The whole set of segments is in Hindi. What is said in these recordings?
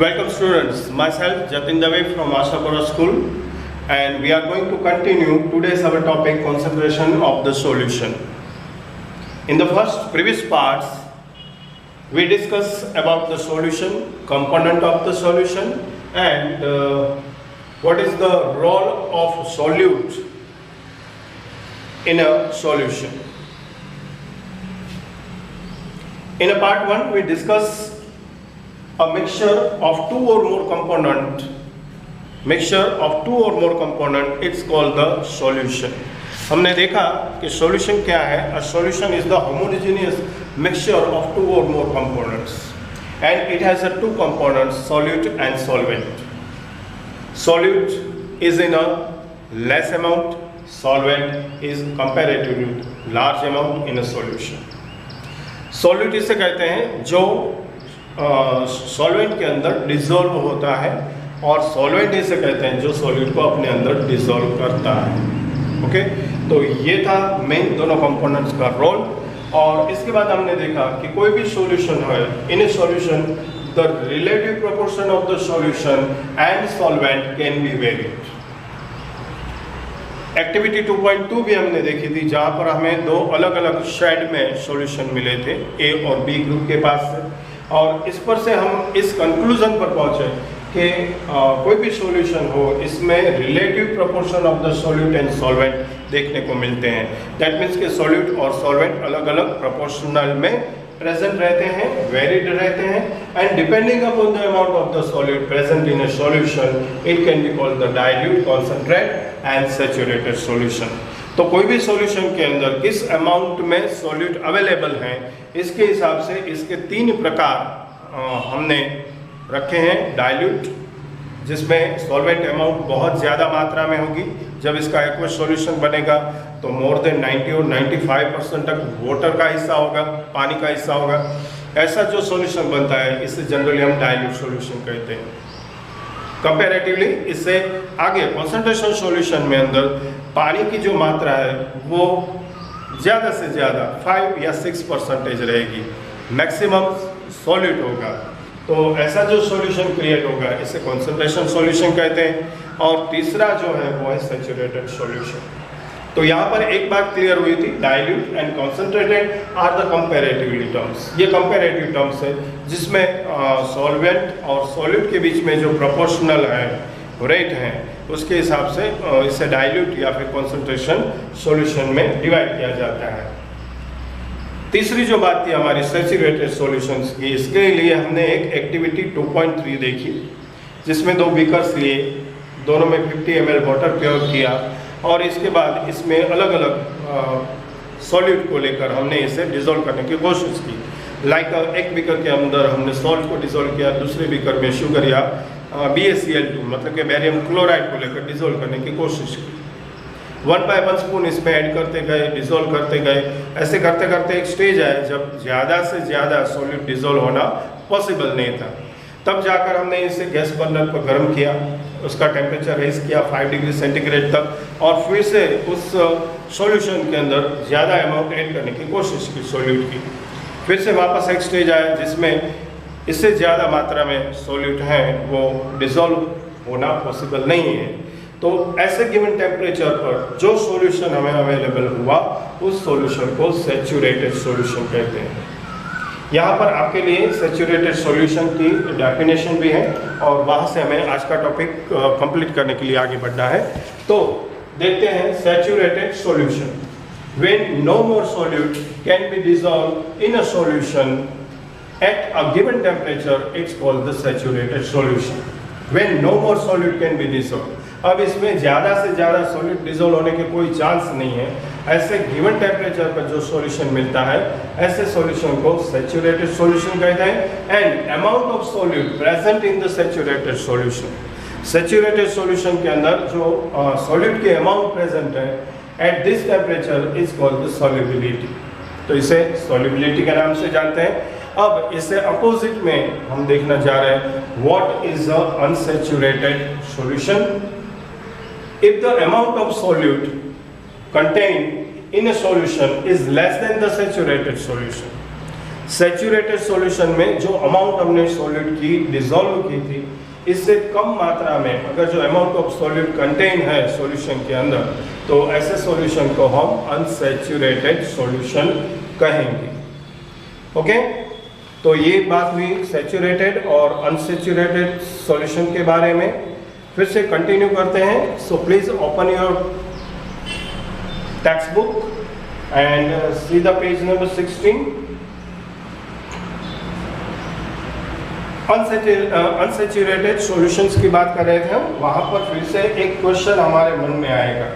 Welcome students, myself Jatin Dave from Ashapura School, and we are going to continue today's our topic concentration of the solution. In the previous parts, we discussed about the solution, component of the solution, and what is the role of solute in a solution. In a part 1, we discussed a mixture of two or more component. It's called the solution. हमने देखा कि solution क्या है? A solution is the homogeneous mixture of two or more components, and it has two components, solute and solvent. Solute is in a less amount, solvent is comparatively large amount in a solution. Solute इसे कहते हैं जो सॉल्वेंट के अंदर डिसॉल्व होता है, और सॉल्वेंट इसे कहते हैं जो सॉल्यूट को अपने अंदर डिसॉल्व करता है. ओके, तो ये था मेन दोनों कंपोनेंट्स का रोल. और इसके बाद हमने देखा कि कोई भी सॉल्यूशन है, in a solution the relative proportion of the solution and solvent can be varied. Activity 2.2 भी हमने देखी थी, जहाँ पर हमें दो अलग अलग शेड में सॉल्यूशन मिले थे ए और बी ग्रुप के पास से, और इस पर से हम इस कंक्लूजन पर पहुंचे कि कोई भी सॉल्यूशन हो, इसमें relative proportion of the solute and solvent देखने को मिलते हैं. दैट मीन्स के सॉल्यूट और सॉल्वेंट अलग अलग प्रोपोर्शनल में प्रेजेंट रहते हैं, वेरिड रहते हैं, and depending upon the amount of the solute present in a solution it can be called the dilute, concentrate and saturated solution. तो कोई भी सॉल्यूशन के अंदर किस अमाउंट में सॉल्यूट अवेलेबल हैं, इसके हिसाब से इसके तीन प्रकार हमने रखे हैं. डाइल्यूट, जिसमें सॉल्वेंट अमाउंट बहुत ज़्यादा मात्रा में होगी. जब इसका एक्वस सॉल्यूशन बनेगा तो मोर देन 90 और 95% तक वाटर का हिस्सा होगा, पानी का हिस्सा होगा. ऐसा जो सॉल्यूशन बनता है इसे जनरली हम डाइल्यूट सॉल्यूशन कहते हैं. कंपैरेटिवली इससे आगे कॉन्सेंट्रेशन सॉल्यूशन में अंदर पानी की जो मात्रा है वो ज़्यादा से ज़्यादा 5 या 6% रहेगी, मैक्सिमम सॉल्यूट होगा. तो ऐसा जो सॉल्यूशन क्रिएट होगा इसे कॉन्सेंट्रेशन सॉल्यूशन कहते हैं. और तीसरा जो है वो है सैचुरेटेड सॉल्यूशन. तो यहाँ पर एक बात क्लियर हुई थी, dilute and concentrated are the comparatively terms. ये कंपैरेटिव टर्म्स है जिसमें सॉल्वेंट और सॉल्यूट के बीच में जो प्रोपोर्शनल है, रेट है, उसके हिसाब से इसे डाइल्यूट या फिर कॉन्सेंट्रेशन सॉल्यूशन में डिवाइड किया जाता है. तीसरी जो बात थी हमारी सैचुरेटेड सॉल्यूशंस की, इसके लिए हमने एक एक्टिविटी 2.3 देखी, जिसमें दो बीकर्स लिए, दोनों में 50 ml वाटर प्रयोग किया, और इसके बाद इसमें अलग अलग सॉल्यूट को लेकर हमने इसे डिसॉल्व करने की कोशिश की. लाइक एक बीकर के अंदर हमने सॉल्ट को डिसॉल्व किया, दूसरे बीकर में शुगर या BaCl2 मतलब कि बेरियम क्लोराइड को लेकर डिसॉल्व करने की कोशिश की. 1 by 1 स्पून इसमें ऐड करते गए, डिसॉल्व करते गए. ऐसे करते करते एक स्टेज आया जब ज़्यादा से ज़्यादा सॉल्यूट डिसॉल्व होना पॉसिबल नहीं था. तब जाकर हमने इसे गैस बर्नर पर गर्म किया, उसका टेम्परेचर रेज किया 5 डिग्री सेंटीग्रेड तक, और फिर से उस सॉल्यूशन के अंदर ज़्यादा अमाउंट ऐड करने की कोशिश की सॉल्यूट की. फिर से वापस एक स्टेज आया जिसमें इससे ज़्यादा मात्रा में सॉल्यूट हैं वो डिसॉल्व होना पॉसिबल नहीं है. तो ऐसे गिवन टेम्परेचर पर जो सॉल्यूशन हमें अवेलेबल हुआ उस सॉल्यूशन को सैचुरेटेड सॉल्यूशन कहते हैं. यहाँ पर आपके लिए सैचुरेटेड सॉल्यूशन की डेफिनेशन भी है, और वहाँ से हमें आज का टॉपिक कंप्लीट करने के लिए आगे बढ़ना है. तो देखते हैं saturated solution. When no more solute can be dissolved in a solution at a given temperature, it's called the saturated solution. When no more solute can be dissolved, अब इसमें ज़्यादा से ज़्यादा सॉल्यूट डिसॉल्व होने के कोई चांस नहीं है. ऐसे गिवन टेम्परेचर पर जो सॉल्यूशन मिलता है ऐसे सॉल्यूशन को सैचुरेटेड सॉल्यूशन कहते हैं. And amount of solute present in the saturated solution, saturated solution के अंदर जो सॉल्यूट के अमाउंट प्रेजेंट है at this temperature is called the solubility. तो इसे सॉल्युबिलिटी के नाम से जानते हैं. अब इससे अपोजिट में हम देखना चाह रहे हैं what is a unsaturated solution. If the amount of solute contained in a solution is less than the saturated solution, saturated solution में जो अमाउंट हमने सॉल्यूट की डिसॉल्व की थी, इससे कम मात्रा में अगर जो अमाउंट ऑफ सॉल्यूट कंटेन है सॉल्यूशन के अंदर, तो ऐसे सॉल्यूशन को हम अनसैचुरेटेड सॉल्यूशन कहेंगे। ओके, तो ये बात हुई सैचुरेटेड और अनसैचुरेटेड सॉल्यूशन के बारे में। फिर से कंटिन्यू करते हैं। So please open your text book and see the page number 16। Unsaturated solutions की बात कर रहे थे हम, वहां पर फिर से एक क्वेश्चन हमारे मन में आएगा,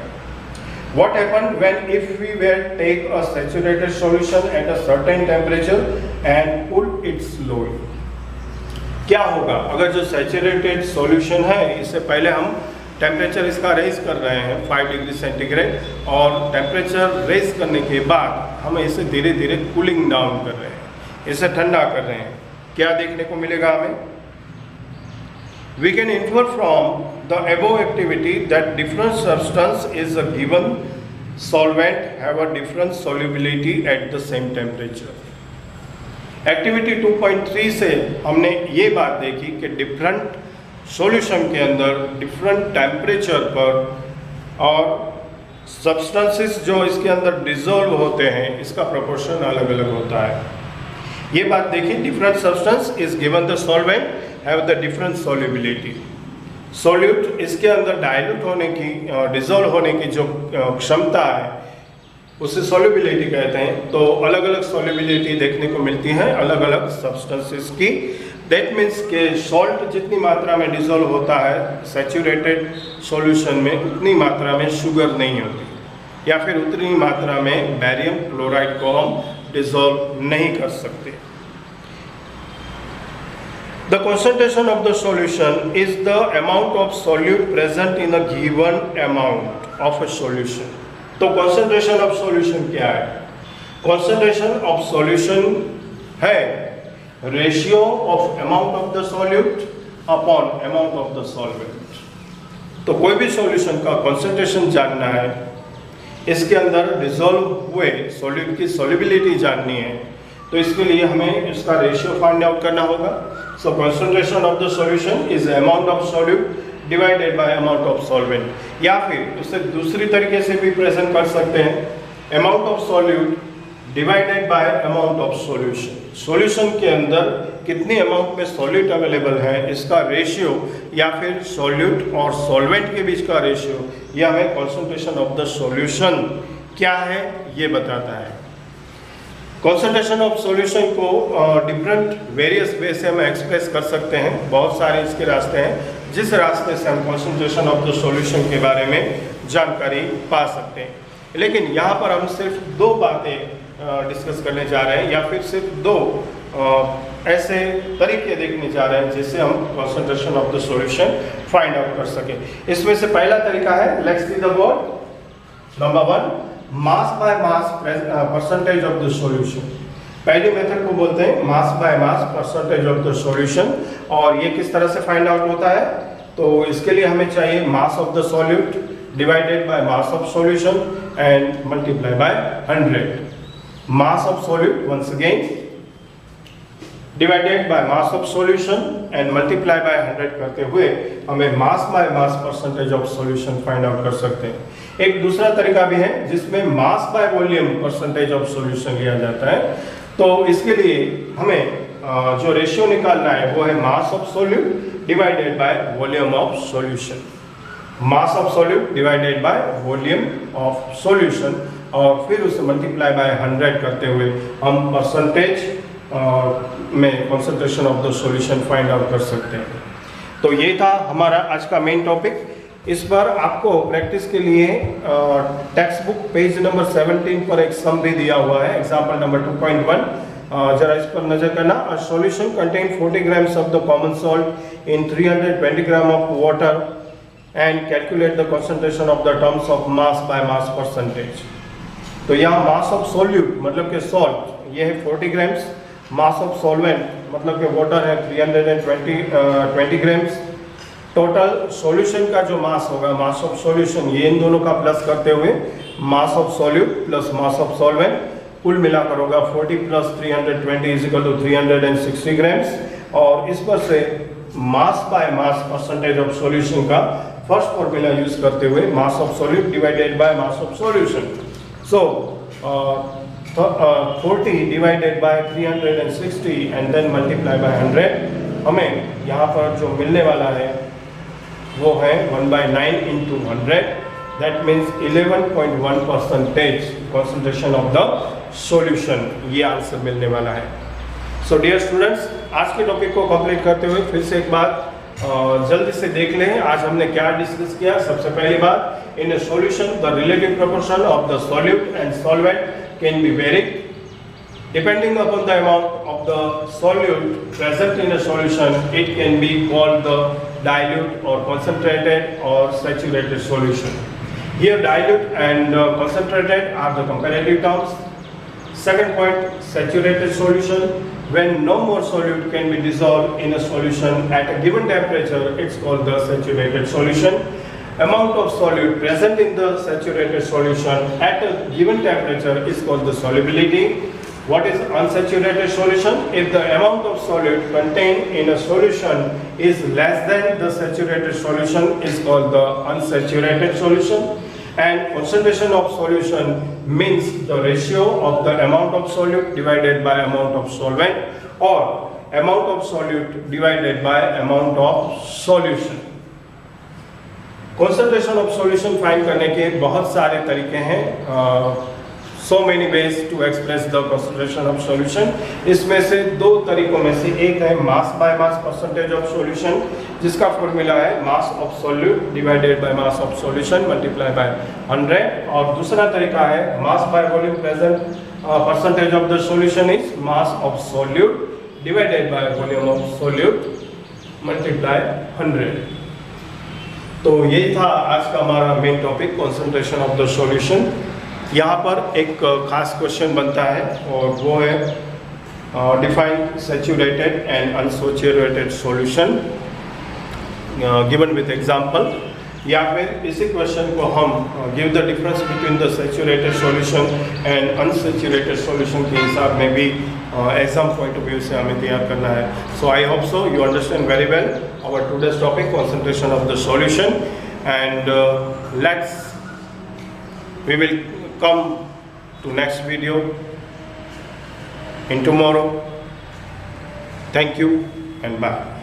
what happen when if we were take a saturated solution at a certain temperature and pull it slowly. क्या होगा अगर जो सैचुरेटेड सॉल्यूशन है, इससे पहले हम टेम्परेचर इसका रेज कर रहे हैं 5 डिग्री सेंटीग्रेड, और टेम्परेचर रेज करने के बाद हम इसे धीरे धीरे कूलिंग डाउन कर रहे हैं, इसे ठंडा कर रहे हैं। क्या देखने को मिलेगा हमें? We can infer from the above activity that different substance is a given solvent have a different solubility at the same temperature. Activity 2.3 से हमने ये बात देखी कि डिफरेंट सॉल्यूशन के अंदर डिफरेंट टेम्परेचर पर और सब्सटेंसेस जो इसके अंदर डिसॉल्व होते हैं, इसका प्रोपोर्शन अलग अलग होता है। ये बात देखिए, different substance is given the solvent have the different solubility. Solute इसके अंदर डाइल्यूट होने की, डिसॉल्व होने की जो क्षमता है, उसे सॉल्युबिलिटी कहते हैं। तो अलग अलग सॉल्युबिलिटी देखने को मिलती है अलग अलग सब्सटेंसेस की। दैट मीन्स के सॉल्ट जितनी मात्रा में डिसॉल्व होता है सैचुरेटेड सॉल्यूशन में, उतनी मात्रा में शुगर नहीं होती, या फिर उतनी मात्रा में बैरियम क्लोराइड को हम डिसॉल्व नहीं कर सकते। The concentration of the solution is the amount of solute present in a given amount of a solution. तो concentration of solution क्या है? Concentration of solution है ratio of amount of the solute upon amount of the solvent. तो कोई भी solution का concentration जानना है, इसके अंदर डिसॉल्व हुए सॉल्यूट की सॉल्युबिलिटी जाननी है, तो इसके लिए हमें इसका रेशियो फाइंड आउट करना होगा। So concentration of the solution is amount of solute divided by amount of solvent, या फिर उसे दूसरी तरीके से भी प्रेजेंट कर सकते हैं, amount of solute divided by amount of solution. Solution के अंदर कितनी अमाउंट में सॉल्यूट अवेलेबल है, इसका रेशियो, या फिर सॉल्यूट और सॉल्वेंट के बीच का रेशियो, यह हमें कंसंट्रेशन ऑफ द सॉल्यूशन क्या है ये बताता है। कंसंट्रेशन ऑफ सॉल्यूशन को डिफरेंट वेरियस वे से हम एक्सप्रेस कर सकते हैं। बहुत सारे इसके रास्ते हैं जिस रास्ते से हम कंसंट्रेशन ऑफ द सॉल्यूशन के बारे में जानकारी पा सकते हैं, लेकिन यहाँ पर हम सिर्फ दो बातें डिस्कस करने जा रहे हैं, या फिर सिर्फ दो ऐसे तरीके देखने जा रहे हैं जिससे हम concentration of the solution find out कर सकें। इसमें से पहला तरीका है, let's see the board. Number 1, mass by mass percentage of the solution. पहले मेथड को बोलते हैं मास by mass percentage of the solution, और ये किस तरह से फाइंड आउट होता है? तो इसके लिए हमें चाहिए mass of the solute divided by mass of solution and multiply by 100। mass of solute once again divided by mass of solution and multiply by 100 करते हुए हमें mass by mass percentage of solution find out कर सकते हैं। एक दूसरा तरीका भी है जिसमें mass by volume percentage of solution लिया जाता है। तो इसके लिए हमें जो रेशियो निकालना है वो है mass of solute divided by volume of solution। mass of solute divided by volume of solution, और फिर उसे मल्टीप्लाई बाय 100 करते हुए हम परसेंटेज में concentration of the solution find out कर सकते हैं। तो ये था हमारा आज का मेन टॉपिक। इस पर आपको प्रैक्टिस के लिए टेक्स्ट बुक पेज नंबर 17 पर एक सम भी दिया हुआ है, एग्जाम्पल नंबर 2.1। जरा इस पर नजर करना। A solution contain 40 grams of the common salt in 320 gram of water and calculate the concentration of the terms of mass by mass percentage. तो यहाँ मास ऑफ सॉल्यूट मतलब कि सॉल्ट ये है 40 ग्राम्स, मास ऑफ सॉल्वेंट मतलब कि वाटर है 320 ग्राम्स। टोटल सॉल्यूशन का जो मास होगा, मास ऑफ सॉल्यूशन, ये इन दोनों का प्लस करते हुए mass of solute plus mass of solvent कुल मिलाकर होगा 40 + 320 = 360 ग्राम्स। और इस पर से mass by mass percentage of solution का फर्स्ट फॉर्मूला यूज करते हुए mass of solute divided by mass of solution. So 40 divided by 360 and then multiply by 100, हमें यहाँ पर जो मिलने वाला है वो है 1/9 × 100, that means 11.1% concentration of the solution. ये आंसर मिलने वाला है। सो डियर स्टूडेंट्स, आज के टॉपिक को कंप्लीट करते हुए फिर से एक बात जल्दी से देख लें। आज हमने क्या डिस्कस किया। सबसे पहली बात, in a solution the relative proportion of the solute and solvent can be varied depending upon the amount of the solute present in a solution. It can be called the dilute or concentrated or saturated solution. Here dilute and concentrated are the comparative terms. Second point, saturated solution, when no more solute can be dissolved in a solution at a given temperature, it's called the saturated solution. Amount of solute present in the saturated solution at a given temperature is called the solubility. What is unsaturated solution? If the amount of solute contained in a solution is less than the saturated solution, is called the unsaturated solution. And concentration of solution means the ratio of the amount of solute divided by amount of solvent or amount of solute divided by amount of solution. Concentration of solution find करने के बहुत सारे तरीके हैं। So many ways to express the concentration of solution. इसमें से दो तरीकों में से एक है मास by mass percentage of solution, जिसका फॉर्मूला है मास of solute divided by mass of solution multiply by 100। और दूसरा तरीका है mass by volume present percentage of the solution is mass of solute divided by volume of solute multiply 100। तो यही था आज का हमारा main topic, concentration of the solution. यहाँ पर एक खास क्वेश्चन बनता है और वो है define saturated and unsaturated solution given with example. या फिर इसी क्वेश्चन को हम give the difference between the saturated solution and unsaturated solution के हिसाब में भी एग्जाम पॉइंट ऑफ व्यू से हमें तैयार करना है। So I hope so you understand very well our today's topic concentration of the solution and let's we will come to next video in tomorrow. Thank you and bye.